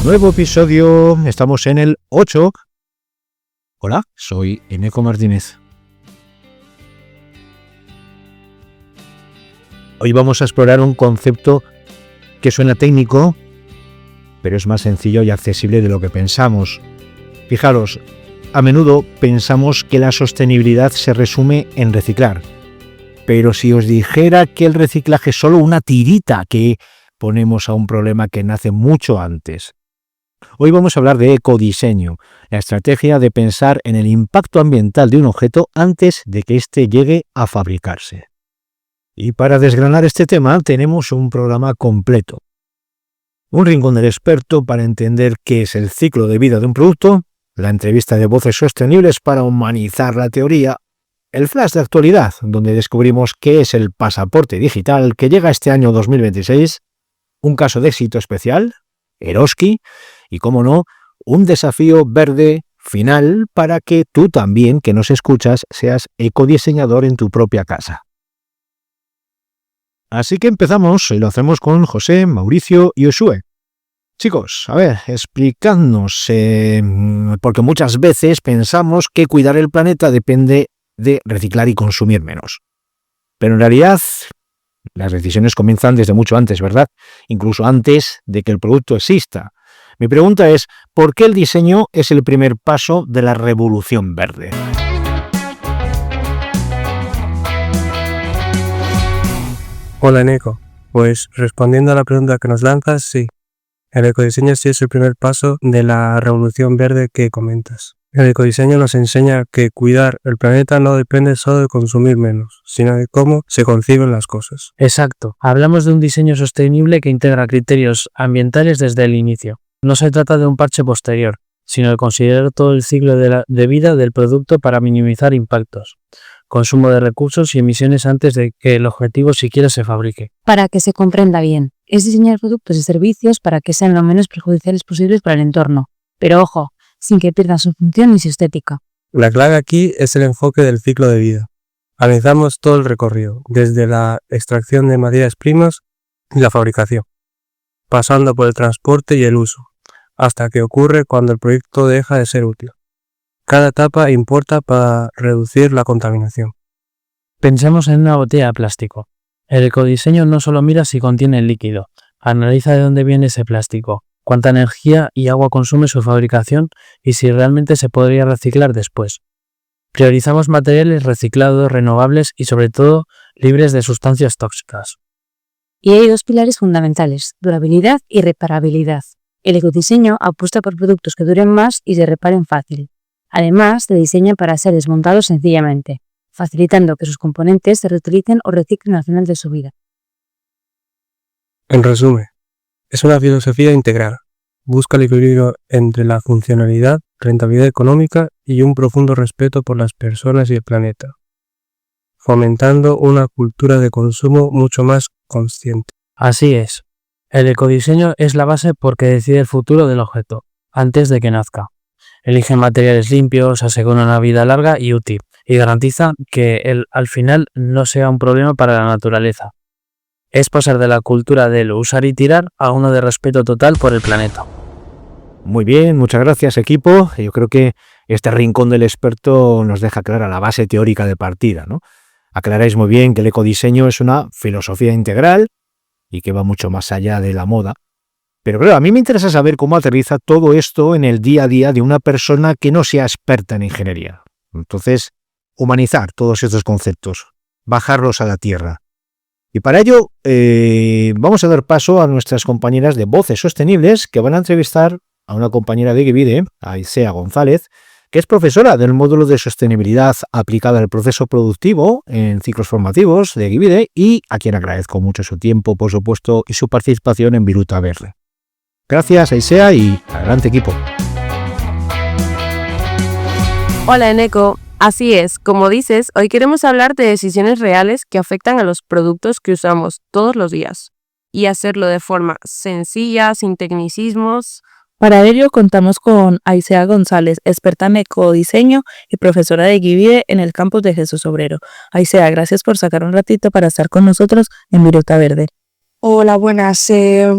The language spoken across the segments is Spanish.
Nuevo episodio, estamos en el 8. Hola, soy Eneco Martínez. Hoy vamos a explorar un concepto que suena técnico, pero es más sencillo y accesible de lo que pensamos. Fijaros, a menudo pensamos que la sostenibilidad se resume en reciclar. Pero si os dijera que el reciclaje es solo una tirita que ponemos a un problema que nace mucho antes. Hoy vamos a hablar de ecodiseño, la estrategia de pensar en el impacto ambiental de un objeto antes de que éste llegue a fabricarse. Y para desgranar este tema tenemos un programa completo. Un rincón del experto para entender qué es el ciclo de vida de un producto, la entrevista de voces sostenibles para humanizar la teoría, el flash de actualidad, donde descubrimos qué es el pasaporte digital que llega este año 2026, un caso de éxito especial, Eroski, y, cómo no, un desafío verde final para que tú también, que nos escuchas, seas ecodiseñador en tu propia casa. Así que empezamos y lo hacemos con José, Mauricio y Josué. Chicos, a ver, explicadnos, porque muchas veces pensamos que cuidar el planeta depende de reciclar y consumir menos. Pero en realidad las decisiones comienzan desde mucho antes, ¿verdad? Incluso antes de que el producto exista. Mi pregunta es, ¿por qué el diseño es el primer paso de la revolución verde? Hola, Eneco. Pues respondiendo a la pregunta que nos lanzas, sí. El ecodiseño sí es el primer paso de la revolución verde que comentas. El ecodiseño nos enseña que cuidar el planeta no depende solo de consumir menos, sino de cómo se conciben las cosas. Exacto. Hablamos de un diseño sostenible que integra criterios ambientales desde el inicio. No se trata de un parche posterior, sino de considerar todo el ciclo de vida del producto para minimizar impactos, consumo de recursos y emisiones antes de que el objetivo siquiera se fabrique. Para que se comprenda bien, es diseñar productos y servicios para que sean lo menos perjudiciales posibles para el entorno, pero ojo, sin que pierdan su función ni su estética. La clave aquí es el enfoque del ciclo de vida. Analizamos todo el recorrido, desde la extracción de materias primas y la fabricación, pasando por el transporte y el uso, hasta que ocurre cuando el proyecto deja de ser útil. Cada etapa importa para reducir la contaminación. Pensemos en una botella de plástico. El ecodiseño no solo mira si contiene el líquido, analiza de dónde viene ese plástico, cuánta energía y agua consume su fabricación y si realmente se podría reciclar después. Priorizamos materiales reciclados, renovables y sobre todo libres de sustancias tóxicas. Y hay dos pilares fundamentales, durabilidad y reparabilidad. El ecodiseño apuesta por productos que duren más y se reparen fácil. Además, se diseña para ser desmontados sencillamente, facilitando que sus componentes se reutilicen o reciclen al final de su vida. En resumen, es una filosofía integral. Busca el equilibrio entre la funcionalidad, rentabilidad económica y un profundo respeto por las personas y el planeta, fomentando una cultura de consumo mucho más consciente. Así es. El ecodiseño es la base porque decide el futuro del objeto, antes de que nazca. Elige materiales limpios, asegura una vida larga y útil, y garantiza que al final no sea un problema para la naturaleza. Es pasar de la cultura del usar y tirar a uno de respeto total por el planeta. Muy bien, muchas gracias, equipo. Yo creo que este rincón del experto nos deja clara la base teórica de partida, ¿no? Aclaráis muy bien que el ecodiseño es una filosofía integral y que va mucho más allá de la moda. Pero claro, a mí me interesa saber cómo aterriza todo esto en el día a día de una persona que no sea experta en ingeniería. Entonces, humanizar todos estos conceptos, bajarlos a la tierra. Y para ello, vamos a dar paso a nuestras compañeras de Voces Sostenibles que van a entrevistar a una compañera de Givide, a Aisea González, que es profesora del módulo de sostenibilidad aplicada al proceso productivo en ciclos formativos de Givide y a quien agradezco mucho su tiempo, por supuesto, y su participación en Viruta Verde. Gracias, Aisea, y adelante, equipo. Hola, Eneco. Así es, como dices, hoy queremos hablar de decisiones reales que afectan a los productos que usamos todos los días y hacerlo de forma sencilla, sin tecnicismos. Para ello contamos con Aisea González, experta en ecodiseño y profesora de Givide en el campus de Jesús Obrero. Aisea, gracias por sacar un ratito para estar con nosotros en Viruta Verde. Hola, buenas.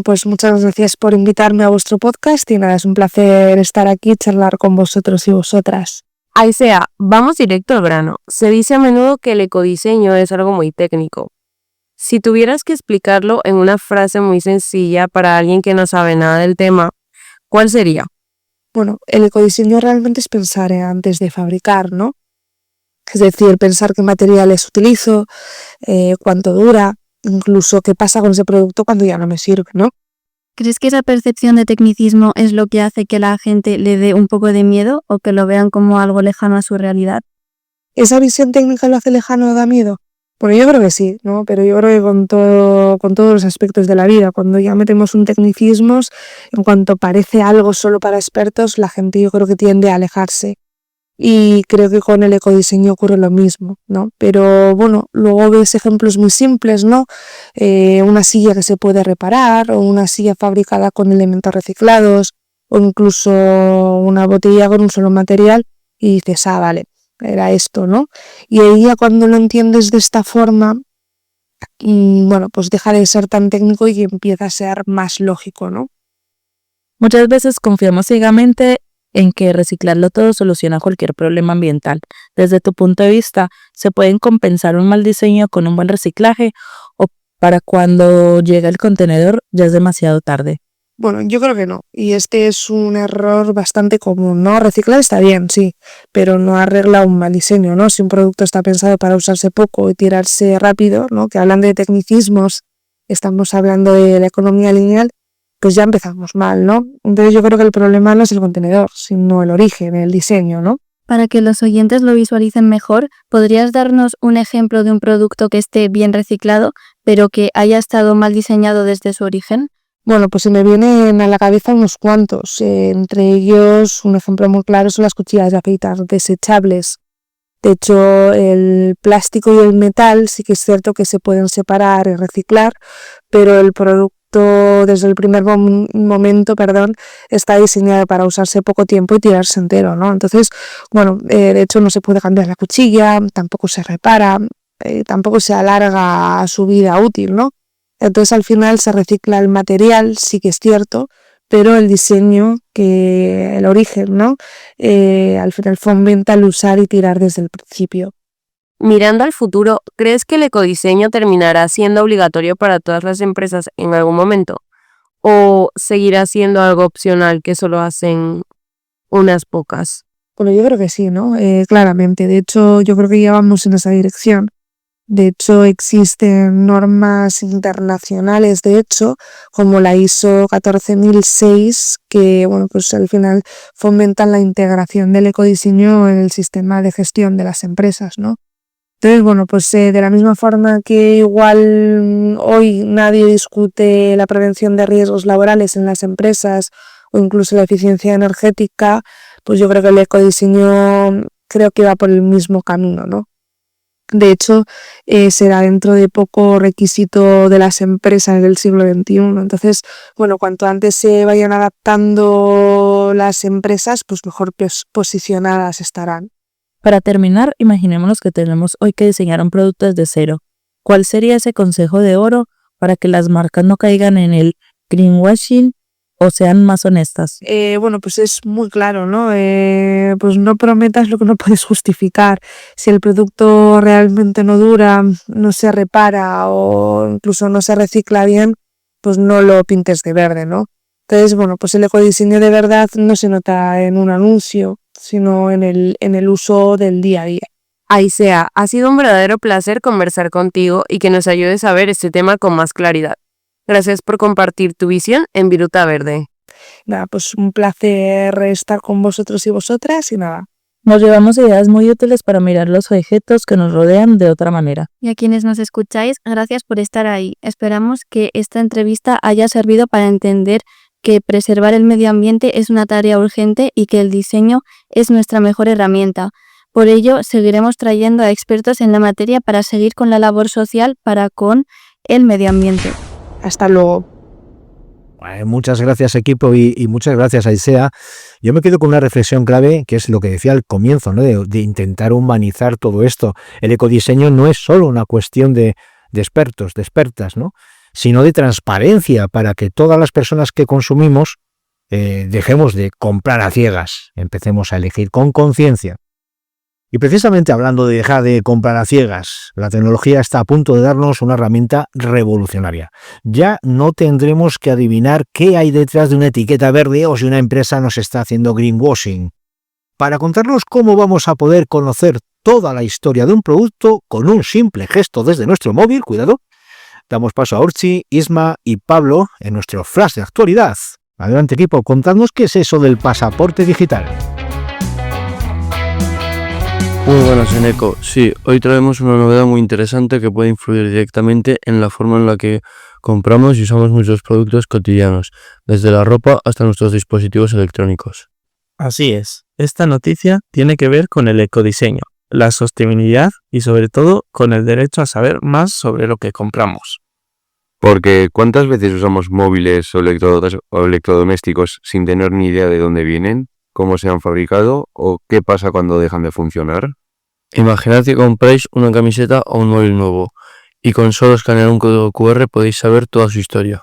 Pues muchas gracias por invitarme a vuestro podcast y nada, es un placer estar aquí y charlar con vosotros y vosotras. Aisea, vamos directo al grano. Se dice a menudo que el ecodiseño es algo muy técnico. Si tuvieras que explicarlo en una frase muy sencilla para alguien que no sabe nada del tema, ¿cuál sería? Bueno, el ecodiseño realmente es pensar antes de fabricar, ¿no? Es decir, pensar qué materiales utilizo, cuánto dura, incluso qué pasa con ese producto cuando ya no me sirve, ¿no? ¿Crees que esa percepción de tecnicismo es lo que hace que la gente le dé un poco de miedo o que lo vean como algo lejano a su realidad? ¿Esa visión técnica lo hace lejano o da miedo? Bueno, yo creo que sí, ¿no? Pero yo creo que con todos los aspectos de la vida, cuando ya metemos un tecnicismos, en cuanto parece algo solo para expertos, la gente yo creo que tiende a alejarse. Y creo que con el ecodiseño ocurre lo mismo, ¿no? Pero bueno, luego ves ejemplos muy simples, ¿no? Una silla que se puede reparar o una silla fabricada con elementos reciclados o incluso una botella con un solo material y dices, ah, vale, era esto, ¿no? Y ahí ya cuando lo entiendes de esta forma, bueno, pues deja de ser tan técnico y empieza a ser más lógico, ¿no? Muchas veces confiamos ciegamente en que reciclarlo todo soluciona cualquier problema ambiental. Desde tu punto de vista, ¿se pueden compensar un mal diseño con un buen reciclaje o para cuando llega el contenedor ya es demasiado tarde? Bueno, yo creo que no. Y este es un error bastante común, ¿no? Reciclar está bien, sí, pero no arregla un mal diseño, ¿no? Si un producto está pensado para usarse poco y tirarse rápido, ¿no? Que hablando de tecnicismos, estamos hablando de la economía lineal, pues ya empezamos mal, ¿no? Entonces yo creo que el problema no es el contenedor, sino el origen, el diseño, ¿no? Para que los oyentes lo visualicen mejor, ¿podrías darnos un ejemplo de un producto que esté bien reciclado, pero que haya estado mal diseñado desde su origen? Bueno, pues se me vienen a la cabeza unos cuantos. Entre ellos, un ejemplo muy claro son las cuchillas de afeitar desechables. De hecho, el plástico y el metal sí que es cierto que se pueden separar y reciclar, pero el producto desde el primer momento, está diseñado para usarse poco tiempo y tirarse entero, ¿no? Entonces, bueno, de hecho no se puede cambiar la cuchilla, tampoco se repara, tampoco se alarga su vida útil, ¿no? Entonces al final se recicla el material, sí que es cierto, pero el diseño, que el origen, ¿no? Al final fomenta el usar y tirar desde el principio. Mirando al futuro, ¿crees que el ecodiseño terminará siendo obligatorio para todas las empresas en algún momento? ¿O seguirá siendo algo opcional que solo hacen unas pocas? Bueno, yo creo que sí, ¿no? Claramente. De hecho, yo creo que ya vamos en esa dirección. De hecho, existen normas internacionales, de hecho, como la ISO 14006, que, bueno, pues al final fomentan la integración del ecodiseño en el sistema de gestión de las empresas, ¿no? Entonces, bueno, pues de la misma forma que igual hoy nadie discute la prevención de riesgos laborales en las empresas o incluso la eficiencia energética, pues yo creo que el ecodiseño creo que va por el mismo camino, ¿no? De hecho, será dentro de poco requisito de las empresas del siglo XXI. Entonces, bueno, cuanto antes se vayan adaptando las empresas, pues mejor posicionadas estarán. Para terminar, imaginémonos que tenemos hoy que diseñar un producto desde cero. ¿Cuál sería ese consejo de oro para que las marcas no caigan en el greenwashing o sean más honestas? Bueno, pues es muy claro, ¿no? Pues no prometas lo que no puedes justificar. Si el producto realmente no dura, no se repara o incluso no se recicla bien, pues no lo pintes de verde, ¿no? Entonces, bueno, pues el ecodiseño de verdad no se nota en un anuncio, sino en el uso del día a día. Aisea, ha sido un verdadero placer conversar contigo y que nos ayudes a ver este tema con más claridad. Gracias por compartir tu visión en Viruta Verde. Nada, pues un placer estar con vosotros y vosotras y nada. Nos llevamos ideas muy útiles para mirar los objetos que nos rodean de otra manera. Y a quienes nos escucháis, gracias por estar ahí. Esperamos que esta entrevista haya servido para entender que preservar el medio ambiente es una tarea urgente y que el diseño es nuestra mejor herramienta. Por ello, seguiremos trayendo a expertos en la materia para seguir con la labor social para con el medio ambiente. Hasta luego. Muchas gracias, equipo, y muchas gracias, Aisea. Yo me quedo con una reflexión clave, que es lo que decía al comienzo, ¿no? de intentar humanizar todo esto. El ecodiseño no es solo una cuestión de expertos, de expertas, ¿no? sino de transparencia para que todas las personas que consumimos dejemos de comprar a ciegas, empecemos a elegir con conciencia. Y precisamente hablando de dejar de comprar a ciegas, la tecnología está a punto de darnos una herramienta revolucionaria. Ya no tendremos que adivinar qué hay detrás de una etiqueta verde o si una empresa nos está haciendo greenwashing. Para contarnos cómo vamos a poder conocer toda la historia de un producto con un simple gesto desde nuestro móvil, cuidado, damos paso a Urchi, Isma y Pablo en nuestro flash de actualidad. Adelante equipo, contadnos qué es eso del pasaporte digital. Muy buenas, Eneco. Sí, hoy traemos una novedad muy interesante que puede influir directamente en la forma en la que compramos y usamos muchos productos cotidianos, desde la ropa hasta nuestros dispositivos electrónicos. Así es, esta noticia tiene que ver con el ecodiseño, la sostenibilidad y sobre todo con el derecho a saber más sobre lo que compramos. Porque ¿cuántas veces usamos móviles o electrodomésticos sin tener ni idea de dónde vienen, cómo se han fabricado o qué pasa cuando dejan de funcionar? Imaginad que compráis una camiseta o un móvil nuevo y con solo escanear un código QR podéis saber toda su historia.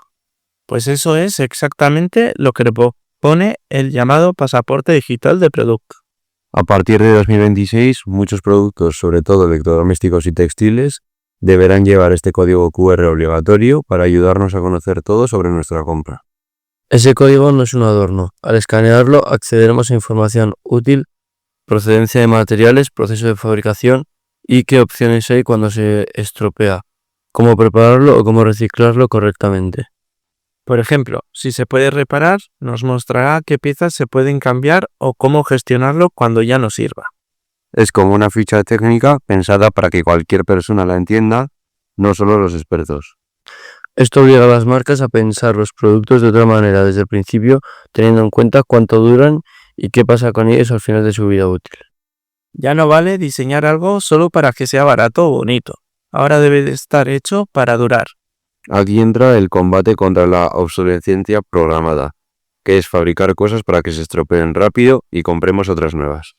Pues eso es exactamente lo que propone el llamado pasaporte digital de producto. A partir de 2026, muchos productos, sobre todo electrodomésticos y textiles, deberán llevar este código QR obligatorio para ayudarnos a conocer todo sobre nuestra compra. Ese código no es un adorno. Al escanearlo accederemos a información útil, procedencia de materiales, proceso de fabricación y qué opciones hay cuando se estropea, cómo prepararlo o cómo reciclarlo correctamente. Por ejemplo, si se puede reparar, nos mostrará qué piezas se pueden cambiar o cómo gestionarlo cuando ya no sirva. Es como una ficha técnica pensada para que cualquier persona la entienda, no solo los expertos. Esto obliga a las marcas a pensar los productos de otra manera desde el principio, teniendo en cuenta cuánto duran y qué pasa con ellos al final de su vida útil. Ya no vale diseñar algo solo para que sea barato o bonito. Ahora debe de estar hecho para durar. Aquí entra el combate contra la obsolescencia programada, que es fabricar cosas para que se estropeen rápido y compremos otras nuevas.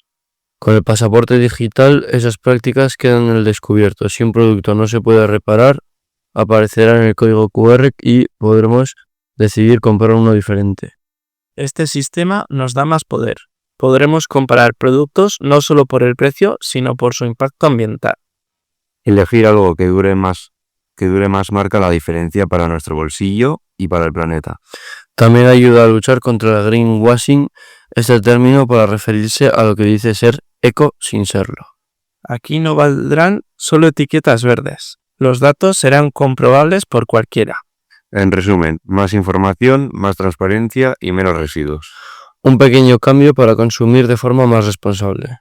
Con el pasaporte digital, esas prácticas quedan en el descubierto. Si un producto no se puede reparar, aparecerá en el código QR y podremos decidir comprar uno diferente. Este sistema nos da más poder. Podremos comparar productos no solo por el precio, sino por su impacto ambiental. Elegir algo que dure más marca la diferencia para nuestro bolsillo y para el planeta. También ayuda a luchar contra el greenwashing, este término para referirse a lo que dice ser eco sin serlo. Aquí no valdrán solo etiquetas verdes. Los datos serán comprobables por cualquiera. En resumen, más información, más transparencia y menos residuos. Un pequeño cambio para consumir de forma más responsable.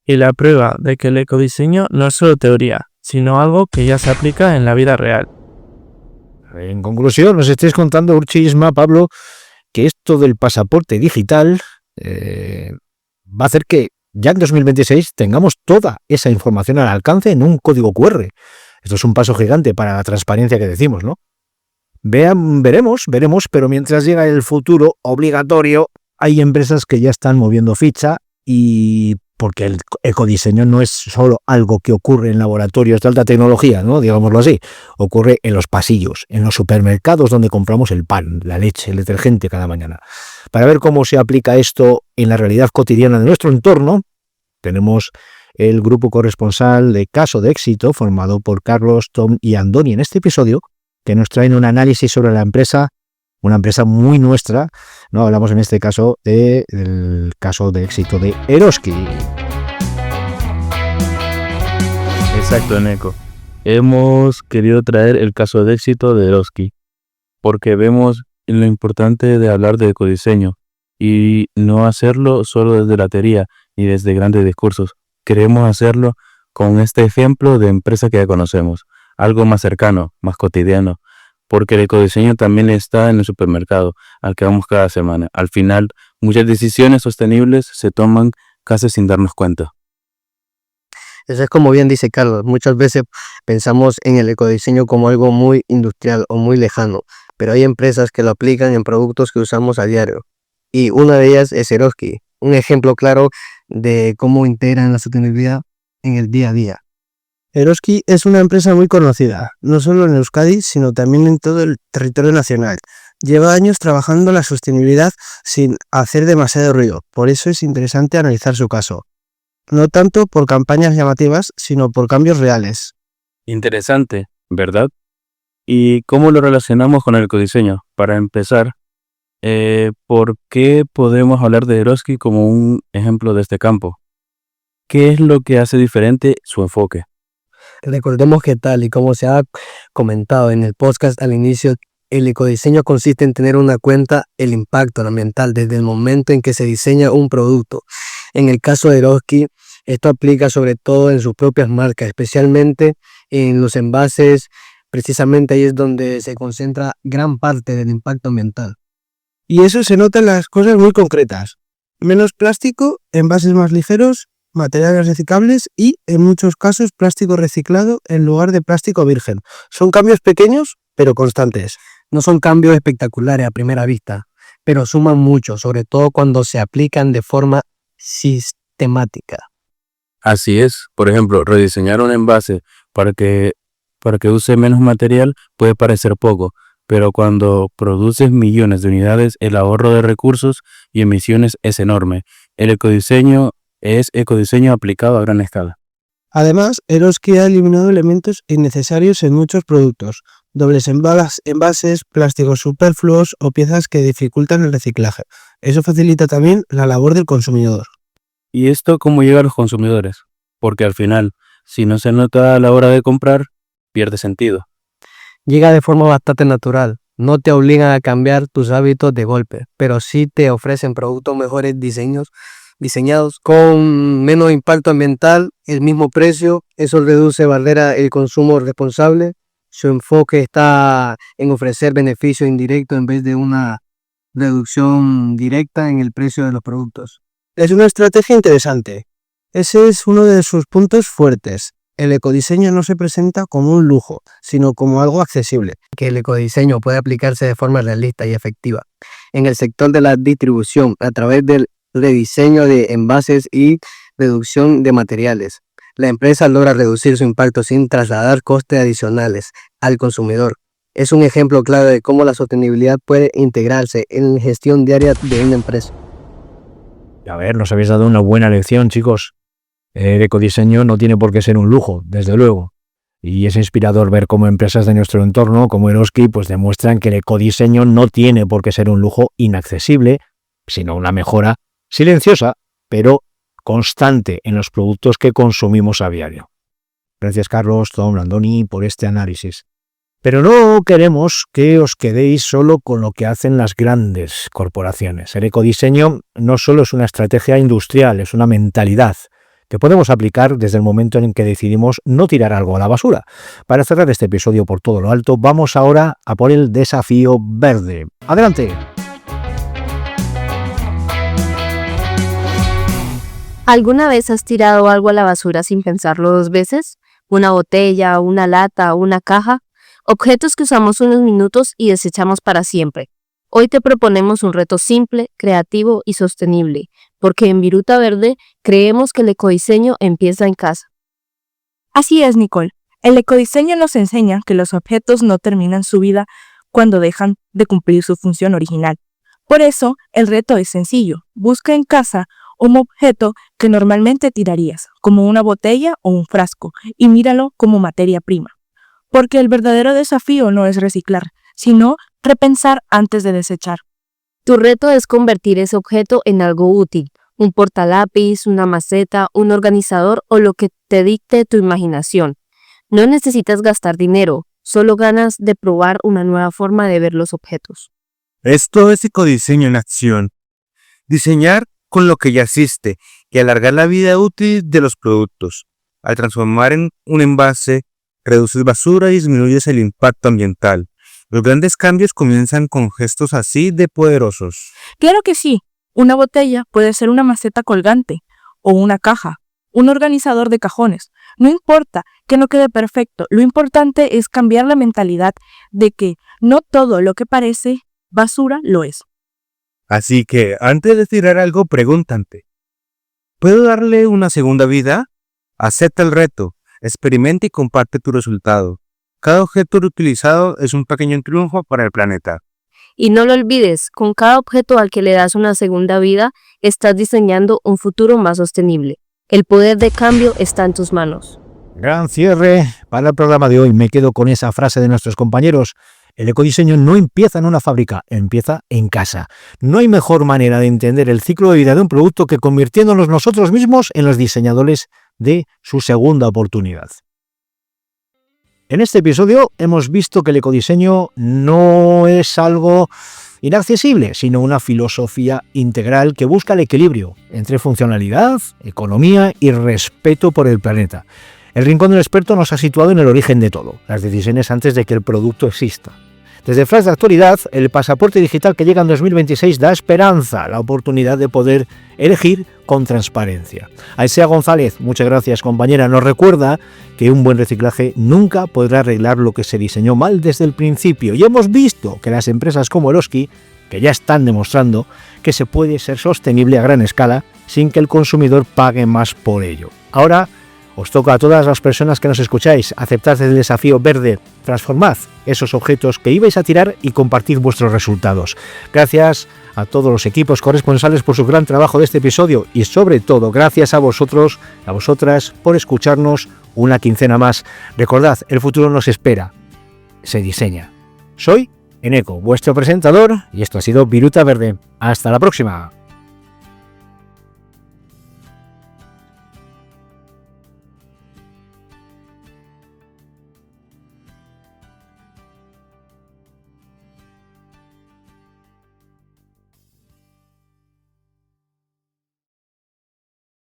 Y la prueba de que el ecodiseño no es solo teoría, sino algo que ya se aplica en la vida real. En conclusión, nos estáis contando, Urchi, Isma, Pablo, que esto del pasaporte digital va a hacer que ya en 2026 tengamos toda esa información al alcance en un código QR. Esto es un paso gigante para la transparencia que decimos, ¿no? Veremos, pero mientras llega el futuro obligatorio, hay empresas que ya están moviendo ficha y porque el ecodiseño no es solo algo que ocurre en laboratorios de alta tecnología, ¿no? Digámoslo así, ocurre en los pasillos, en los supermercados donde compramos el pan, la leche, el detergente cada mañana. Para ver cómo se aplica esto en la realidad cotidiana de nuestro entorno, tenemos el grupo corresponsal de Caso de Éxito, formado por Carlos, Tom y Andoni en este episodio, que nos traen un análisis sobre la empresa, una empresa muy nuestra, ¿no? Hablamos en este caso del caso de éxito de Eroski. Exacto, Eneco. Hemos querido traer el caso de éxito de Eroski, porque vemos lo importante de hablar de ecodiseño y no hacerlo solo desde la teoría ni desde grandes discursos. Queremos hacerlo con este ejemplo de empresa que ya conocemos, algo más cercano, más cotidiano, porque el ecodiseño también está en el supermercado al que vamos cada semana. Al final, muchas decisiones sostenibles se toman casi sin darnos cuenta. Eso es como bien dice Carlos, muchas veces pensamos en el ecodiseño como algo muy industrial o muy lejano, pero hay empresas que lo aplican en productos que usamos a diario. Y una de ellas es Eroski, un ejemplo claro de cómo integran la sostenibilidad en el día a día. Eroski es una empresa muy conocida, no solo en Euskadi, sino también en todo el territorio nacional. Lleva años trabajando la sostenibilidad sin hacer demasiado ruido, por eso es interesante analizar su caso. No tanto por campañas llamativas, sino por cambios reales. Interesante, ¿verdad? ¿Y cómo lo relacionamos con el ecodiseño? Para empezar, ¿por qué podemos hablar de Eroski como un ejemplo de este campo? ¿Qué es lo que hace diferente su enfoque? Recordemos que tal y como se ha comentado en el podcast al inicio, el ecodiseño consiste en tener una cuenta el impacto ambiental desde el momento en que se diseña un producto. En el caso de Eroski, esto aplica sobre todo en sus propias marcas, especialmente en los envases. Precisamente ahí es donde se concentra gran parte del impacto ambiental. Y eso se nota en las cosas muy concretas. Menos plástico, envases más ligeros, materiales reciclables y, en muchos casos, plástico reciclado en lugar de plástico virgen. Son cambios pequeños, pero constantes. No son cambios espectaculares a primera vista, pero suman mucho, sobre todo cuando se aplican de forma sistemática. Así es, por ejemplo, rediseñar un envase para que use menos material puede parecer poco, pero cuando produces millones de unidades, el ahorro de recursos y emisiones es enorme. El ecodiseño es ecodiseño aplicado a gran escala. Además, Eroski ha eliminado elementos innecesarios en muchos productos, dobles envases, plásticos superfluos o piezas que dificultan el reciclaje. Eso facilita también la labor del consumidor. ¿Y esto cómo llega a los consumidores? Porque al final, si no se nota a la hora de comprar, pierde sentido. Llega de forma bastante natural. No te obligan a cambiar tus hábitos de golpe, pero sí te ofrecen productos mejores diseñados con menos impacto ambiental, el mismo precio. Eso reduce barrera el consumo responsable. Su enfoque está en ofrecer beneficio indirecto en vez de una reducción directa en el precio de los productos. Es una estrategia interesante. Ese es uno de sus puntos fuertes. El ecodiseño no se presenta como un lujo, sino como algo accesible. Que el ecodiseño puede aplicarse de forma realista y efectiva en el sector de la distribución a través del rediseño de envases y reducción de materiales. La empresa logra reducir su impacto sin trasladar costes adicionales al consumidor. Es un ejemplo claro de cómo la sostenibilidad puede integrarse en la gestión diaria de una empresa. A ver, nos habéis dado una buena lección, chicos. El ecodiseño no tiene por qué ser un lujo, desde luego. Y es inspirador ver cómo empresas de nuestro entorno, como Eroski, pues demuestran que el ecodiseño no tiene por qué ser un lujo inaccesible, sino una mejora silenciosa, pero constante en los productos que consumimos a diario. Gracias, Carlos, Tom, Andoni, por este análisis. Pero no queremos que os quedéis solo con lo que hacen las grandes corporaciones. El ecodiseño no solo es una estrategia industrial, es una mentalidad que podemos aplicar desde el momento en que decidimos no tirar algo a la basura. Para cerrar este episodio por todo lo alto, vamos ahora a por el desafío verde. ¡Adelante! ¿Alguna vez has tirado algo a la basura sin pensarlo 2 veces? ¿Una botella, una lata, una caja? Objetos que usamos unos minutos y desechamos para siempre. Hoy te proponemos un reto simple, creativo y sostenible, porque en Viruta Verde creemos que el ecodiseño empieza en casa. Así es, Nicole. El ecodiseño nos enseña que los objetos no terminan su vida cuando dejan de cumplir su función original. Por eso, el reto es sencillo. Busca en casa un objeto que normalmente tirarías, como una botella o un frasco, y míralo como materia prima. Porque el verdadero desafío no es reciclar, sino repensar antes de desechar. Tu reto es convertir ese objeto en algo útil, un portalápiz, una maceta, un organizador o lo que te dicte tu imaginación. No necesitas gastar dinero, solo ganas de probar una nueva forma de ver los objetos. Esto es ecodiseño en acción. Diseñar con lo que ya existe y alargar la vida útil de los productos. Al transformar en un envase, reduces basura y disminuyes el impacto ambiental. Los grandes cambios comienzan con gestos así de poderosos. Claro que sí. Una botella puede ser una maceta colgante o una caja, un organizador de cajones. No importa que no quede perfecto, lo importante es cambiar la mentalidad de que no todo lo que parece basura lo es. Así que antes de tirar algo, pregúntate: ¿puedo darle una segunda vida? Acepta el reto. Experimenta y comparte tu resultado. Cada objeto reutilizado es un pequeño triunfo para el planeta. Y no lo olvides, con cada objeto al que le das una segunda vida, estás diseñando un futuro más sostenible. El poder de cambio está en tus manos. Gran cierre para el programa de hoy. Me quedo con esa frase de nuestros compañeros. El ecodiseño no empieza en una fábrica, empieza en casa. No hay mejor manera de entender el ciclo de vida de un producto que convirtiéndonos nosotros mismos en los diseñadores de su segunda oportunidad. En este episodio hemos visto que el ecodiseño no es algo inaccesible, sino una filosofía integral que busca el equilibrio entre funcionalidad, economía y respeto por el planeta. El Rincón del Experto nos ha situado en el origen de todo, las decisiones antes de que el producto exista. Desde Flash de Actualidad, el pasaporte digital que llega en 2026 da esperanza, la oportunidad de poder elegir con transparencia. Aisea González, muchas gracias compañera, nos recuerda que un buen reciclaje nunca podrá arreglar lo que se diseñó mal desde el principio. Y hemos visto que las empresas como Eroski, que ya están demostrando que se puede ser sostenible a gran escala sin que el consumidor pague más por ello. Ahora os toca a todas las personas que nos escucháis aceptar el desafío verde, transformad esos objetos que ibais a tirar y compartid vuestros resultados. Gracias a todos los equipos corresponsales por su gran trabajo de este episodio y sobre todo gracias a vosotros, a vosotras por escucharnos una quincena más. Recordad, el futuro nos espera, se diseña. Soy Eneco, vuestro presentador, y esto ha sido Viruta Verde. Hasta la próxima.